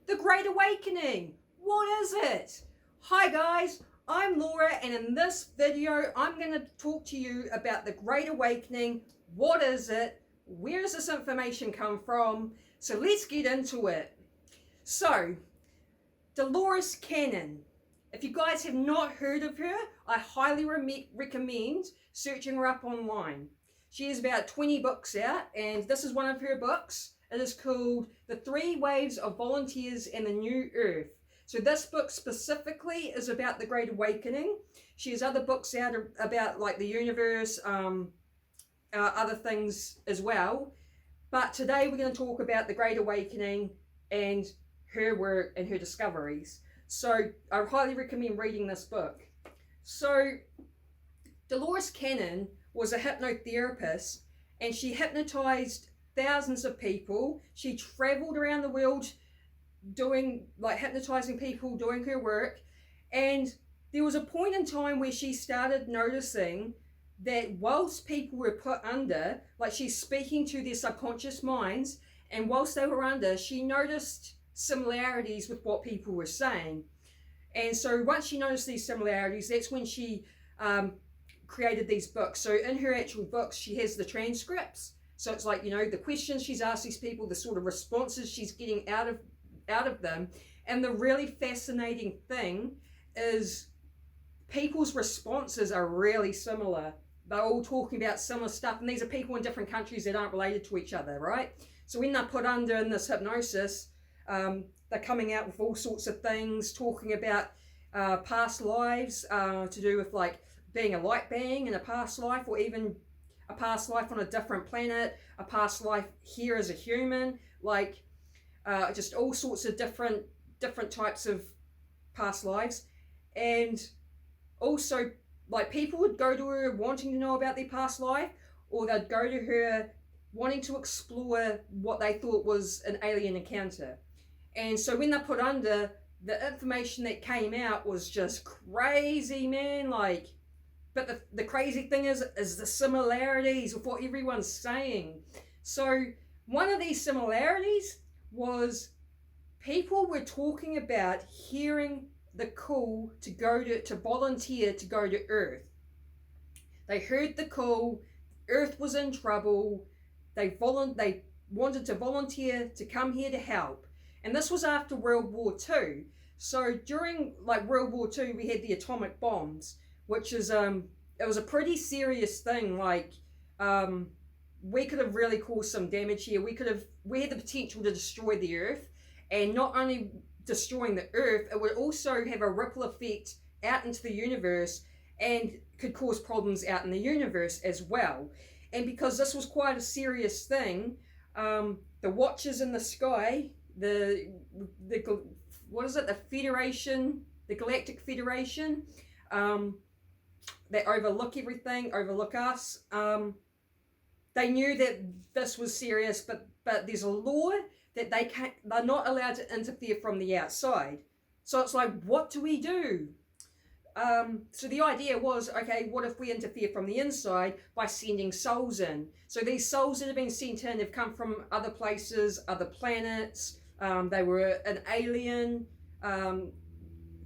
The Great Awakening. What is it? Hi guys, I'm Laura, and in this video I'm going to talk to you about the Great Awakening. What is it? Where does this information come from? So let's get into it. So, Dolores Cannon. If you guys have not heard of her, I highly recommend searching her up online. She has about 20 books out, and this is one of her books. It is called The 3 Waves of Volunteers and the New Earth. So this book specifically is about the Great Awakening. She has other books out about like the universe, other things as well. But today we're going to talk about the Great Awakening and her work and her discoveries. So I highly recommend reading this book. So Dolores Cannon was a hypnotherapist, and she hypnotized thousands of people. She traveled around the world hypnotizing people, doing her work. And there was a point in time where she started noticing that whilst people were put under, like she's speaking to their subconscious minds, and whilst they were under, she noticed similarities with what people were saying. And so once she noticed these similarities, that's when she created these books. So in her actual books, she has the transcripts. So it's like, the questions she's asked these people, the sort of responses she's getting out of them. And the really fascinating thing is people's responses are really similar. They're all talking about similar stuff. And these are people in different countries that aren't related to each other, right? So when they're put under in this hypnosis, they're coming out with all sorts of things, talking about past lives, to do with like being a light being in a past life, or even a past life on a different planet, a past life here as a human, like just all sorts of different types of past lives. And also, like, people would go to her wanting to know about their past life, or they'd go to her wanting to explore what they thought was an alien encounter. And so when they're put under, the information that came out was just crazy, man. Like, but the crazy thing is the similarities with what everyone's saying. So one of these similarities was people were talking about hearing the call to volunteer to go to Earth. They heard the call, Earth was in trouble, they wanted to volunteer to come here to help. And this was after World War II. So during like World War II, we had the atomic bombs, which is it was a pretty serious thing. Like we could have really caused some damage here. We had the potential to destroy the Earth, and not only destroying the Earth, it would also have a ripple effect out into the universe and could cause problems out in the universe as well. And because this was quite a serious thing, the watchers in the sky, the Federation, the Galactic Federation, that overlook everything, overlook us. They knew that this was serious, but there's a law that they're not allowed to interfere from the outside. So it's like, what do we do? So the idea was, okay, what if we interfere from the inside by sending souls in? So these souls that have been sent in have come from other places, other planets. They were an alien,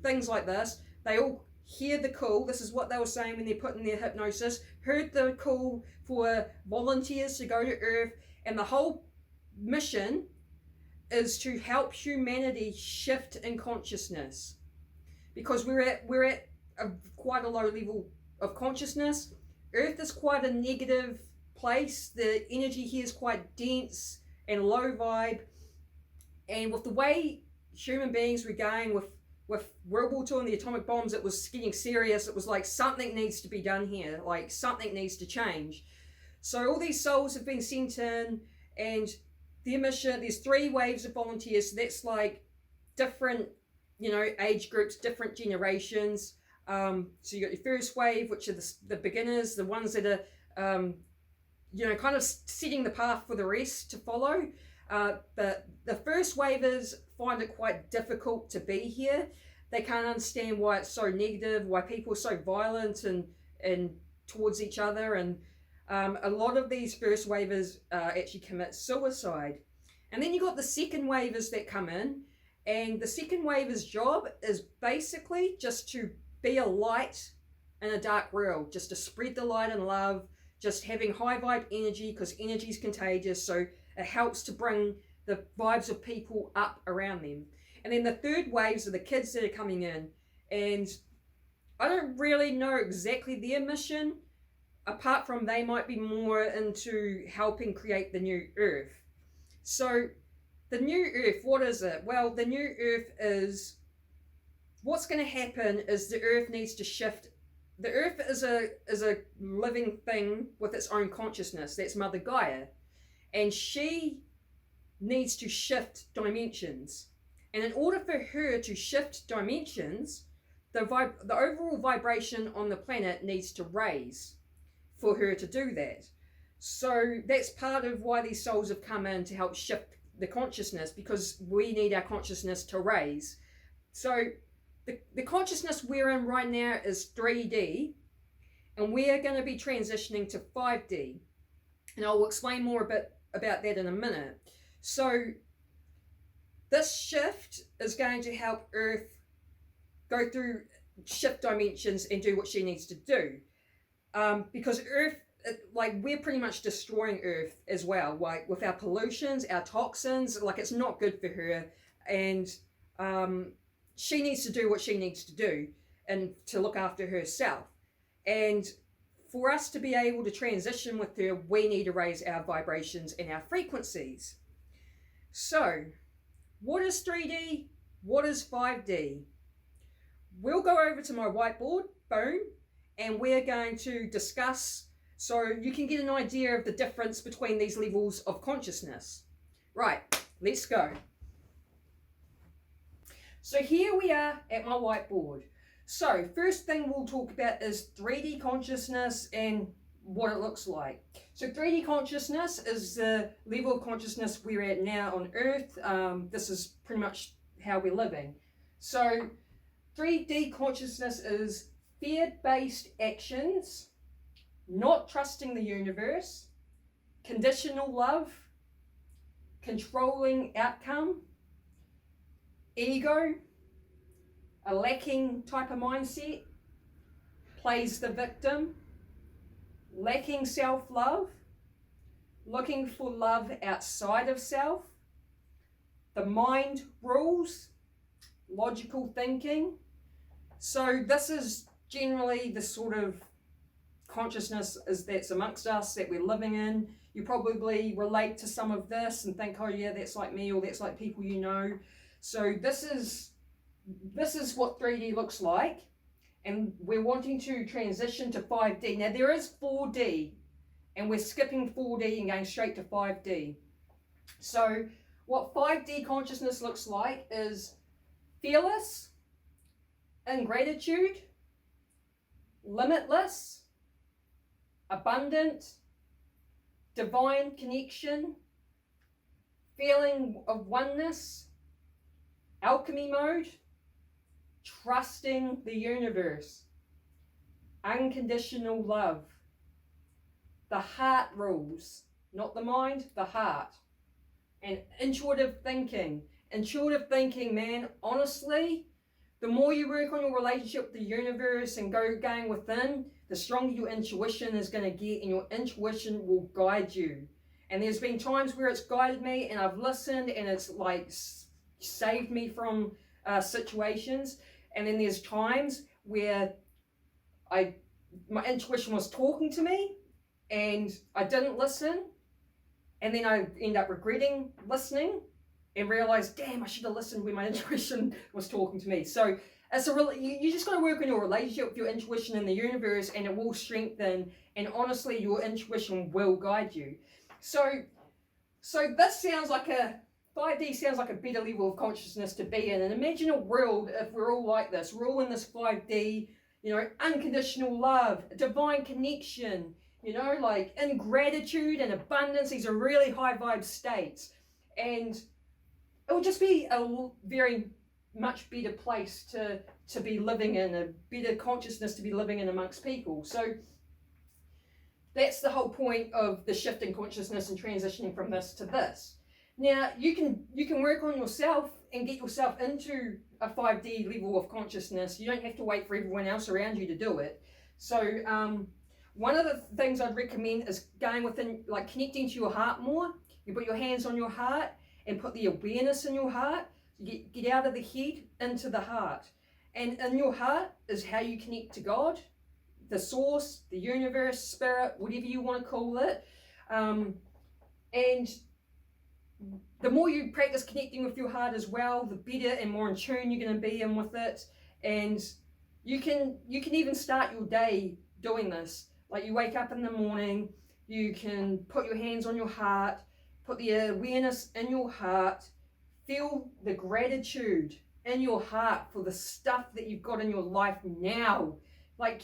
things like this. They all hear the call. This is what they were saying when they're put in their hypnosis. Heard the call for volunteers to go to Earth, and the whole mission is to help humanity shift in consciousness, because we're at quite a low level of consciousness. Earth is quite a negative place. The energy here is quite dense and low vibe, and with the way human beings were going with World War II and the atomic bombs, it was getting serious. It was like, something needs to be done here, like something needs to change. So all these souls have been sent in, and their mission, there's 3 waves of volunteers. So that's like different, age groups, different generations. So you got your first wave, which are the beginners, the ones that are, kind of setting the path for the rest to follow. But the first wavers find it quite difficult to be here. They can't understand why it's so negative, why people are so violent and towards each other. And a lot of these first wavers actually commit suicide. And then you got the second wavers that come in, And the second wave's job is basically just to be a light in a dark world, just to spread the light and love, just having high vibe energy, because energy is contagious. So it helps to bring the vibes of people up around them. And then the third waves are the kids that are coming in. And I don't really know exactly their mission, apart from they might be more into helping create the new earth. So the new earth, what is it? Well, the new earth is, what's going to happen is the earth needs to shift. The earth is a living thing with its own consciousness. That's Mother Gaia. And she needs to shift dimensions. And in order for her to shift dimensions, the overall vibration on the planet needs to raise for her to do that. So that's part of why these souls have come in to help shift the consciousness, because we need our consciousness to raise. So the consciousness we're in right now is 3D, and we are going to be transitioning to 5D. And I'll explain more a bit about that in a minute. So this shift is going to help Earth go through shift dimensions and do what she needs to do. Because Earth, like, we're pretty much destroying Earth as well, like with our pollutions, our toxins, like it's not good for her. And she needs to do what she needs to do and to look after herself. And for us to be able to transition with her, we need to raise our vibrations and our frequencies. So, what is 3D? What is 5D? We'll go over to my whiteboard, boom, and we're going to discuss so you can get an idea of the difference between these levels of consciousness. Right, let's go. So here we are at my whiteboard. So first thing we'll talk about is 3D consciousness and what it looks like. So 3D consciousness is the level of consciousness we're at now on Earth. This is pretty much how we're living. So 3D consciousness is fear-based actions, not trusting the universe, conditional love, controlling outcome, ego, a lacking type of mindset, plays the victim, lacking self-love, looking for love outside of self, the mind rules, logical thinking. So this is generally the sort of consciousness that's amongst us that we're living in. You probably relate to some of this and think, oh yeah, that's like me, or that's like people you know. So this is what 3D looks like, and we're wanting to transition to 5D. Now there is 4D, and we're skipping 4D and going straight to 5D. So what 5D consciousness looks like is fearless, ingratitude, limitless, abundant, divine connection, feeling of oneness, alchemy mode, trusting the universe, unconditional love, the heart rules, not the mind, the heart, and intuitive thinking. Intuitive thinking, man, honestly, the more you work on your relationship with the universe and going within, the stronger your intuition is going to get, and your intuition will guide you. And there's been times where it's guided me and I've listened and it's like saved me from situations. And then there's times where my intuition was talking to me and I didn't listen, and then I end up regretting listening and realize, damn, I should have listened when my intuition was talking to me. So it's you just got to work on your relationship with your intuition and the universe, and it will strengthen, and honestly your intuition will guide you. So this sounds like 5D sounds like a better level of consciousness to be in. And imagine a world if we're all like this. We're all in this 5D, unconditional love, divine connection, like ingratitude and abundance. These are really high vibe states. And it would just be a very much better place to be living in, a better consciousness to be living in amongst people. So that's the whole point of the shift in consciousness and transitioning from this to this. Now you can work on yourself and get yourself into a 5D level of consciousness. You don't have to wait for everyone else around you to do it. So one of the things I'd recommend is going within, like connecting to your heart more. You put your hands on your heart and put the awareness in your heart. Get out of the head into the heart. And in your heart is how you connect to God, the source, the universe, spirit, whatever you want to call it. And the more you practice connecting with your heart as well, the better and more in tune you're going to be in with it. And you can even start your day doing this. Like you wake up in the morning, you can put your hands on your heart, put the awareness in your heart, feel the gratitude in your heart for the stuff that you've got in your life now. Like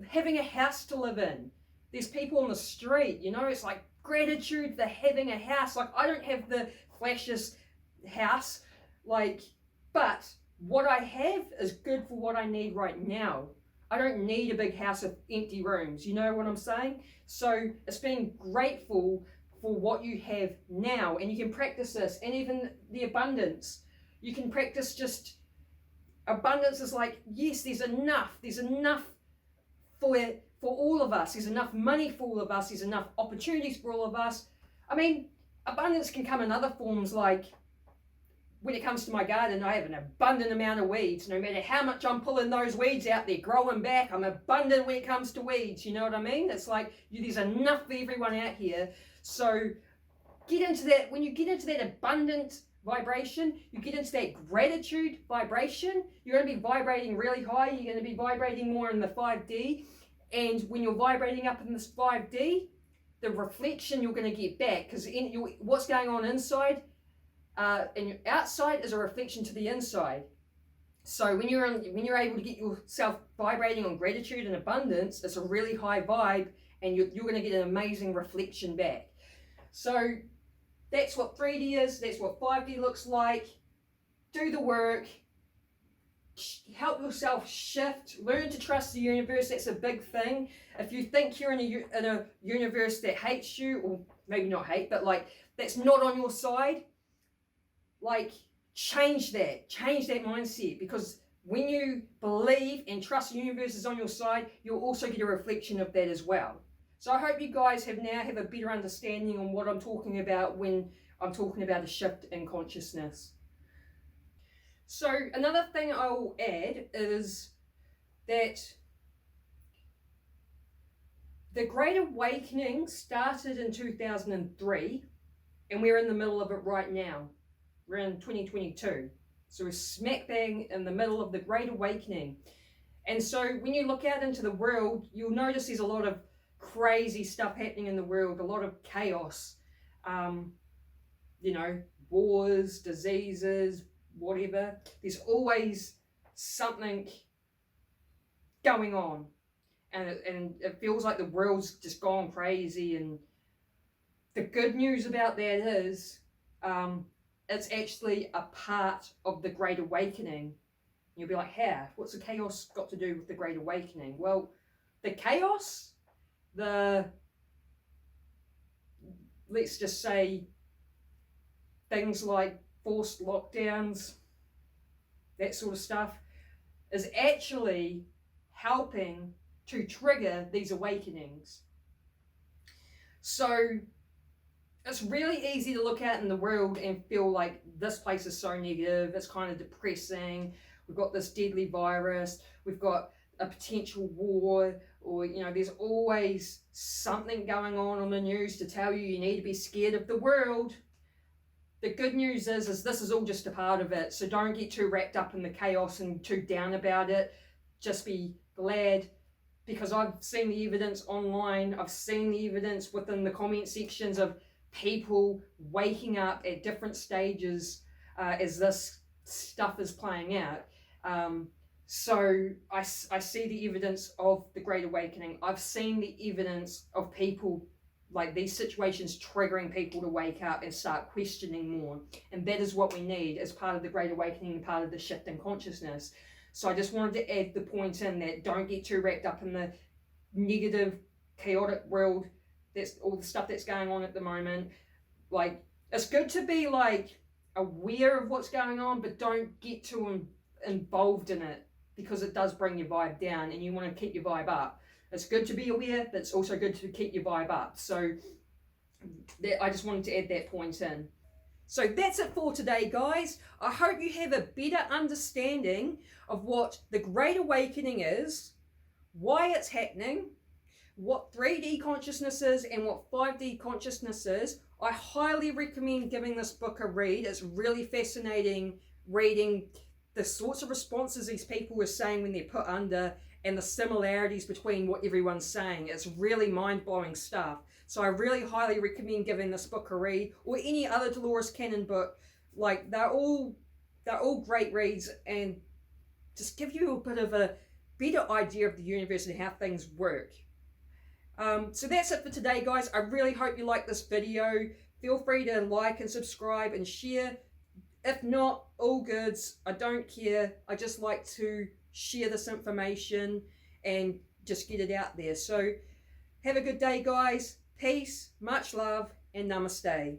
having a house to live in. There's people on the street, you know, it's like gratitude for having a house. Like I don't have the flashiest house, like, but what I have is good for what I need right now. I don't need a big house of empty rooms, you know what I'm saying? So it's being grateful for what you have now, and you can practice this. And even the abundance, you can practice just abundance is like, yes, there's enough for all of us. There's enough money for all of us. There's enough opportunities for all of us. I mean, abundance can come in other forms, like when it comes to my garden, I have an abundant amount of weeds. No matter how much I'm pulling those weeds out, they're growing back. I'm abundant when it comes to weeds, you know what I mean? It's like there's enough for everyone out here. So get into that. When you get into that abundant vibration, you get into that gratitude vibration, you're going to be vibrating really high. You're going to be vibrating more in the 5D. And when you're vibrating up in this 5D, the reflection you're going to get back, because what's going on inside and your outside is a reflection to the inside. So when you're able to get yourself vibrating on gratitude and abundance, it's a really high vibe, and you're going to get an amazing reflection back. So that's what 3D is. That's what 5D looks like. Do the work. Help yourself shift. Learn to trust the universe. That's a big thing. If you think you're in a universe that hates you, or maybe not hate, but like that's not on your side, like change that mindset, because when you believe and trust the universe is on your side, you'll also get a reflection of that as well. So I hope you guys now have a better understanding on what I'm talking about when I'm talking about a shift in consciousness. So another thing I will add is that the Great Awakening started in 2003, and we're in the middle of it right now. We're in 2022. So we're smack bang in the middle of the Great Awakening. And so when you look out into the world, you'll notice there's a lot of crazy stuff happening in the world, a lot of chaos, you know, wars, diseases, whatever. There's always something going on, and it feels like the world's just gone crazy. And the good news about that is it's actually a part of the Great Awakening. You'll be like, how? What's the chaos got to do with the Great Awakening? Well, the chaos, let's just say things like forced lockdowns, that sort of stuff, is actually helping to trigger these awakenings. So it's really easy to look out in the world and feel like this place is so negative, it's kind of depressing, we've got this deadly virus, we've got a potential war, or you know, there's always something going on the news to tell you need to be scared of the world. The good news is this is all just a part of it, so don't get too wrapped up in the chaos and too down about it. Just be glad, because I've seen the evidence online, I've seen the evidence within the comment sections of people waking up at different stages as this stuff is playing out. So I see the evidence of the Great Awakening. I've seen the evidence of people, like these situations triggering people to wake up and start questioning more. And that is what we need as part of the Great Awakening and part of the shift in consciousness. So I just wanted to add the point in that don't get too wrapped up in the negative, chaotic world. That's all the stuff that's going on at the moment. Like, it's good to be like aware of what's going on, but don't get too involved in it, because it does bring your vibe down, and you want to keep your vibe up. It's good to be aware, but it's also good to keep your vibe up. So I just wanted to add that point in. So that's it for today, guys. I hope you have a better understanding of what the Great Awakening is, why it's happening, what 3D consciousness is, and what 5D consciousness is. I highly recommend giving this book a read. It's really fascinating reading the sorts of responses these people were saying when they're put under, and the similarities between what everyone's saying. It's really mind-blowing stuff. So I really highly recommend giving this book a read, or any other Dolores Cannon book. Like, they're all great reads, and just give you a bit of a better idea of the universe and how things work. So that's it for today, guys. I really hope you like this video. Feel free to like and subscribe and share. If not, all goods. I don't care. I just like to share this information and just get it out there. So have a good day, guys. Peace, much love, and namaste.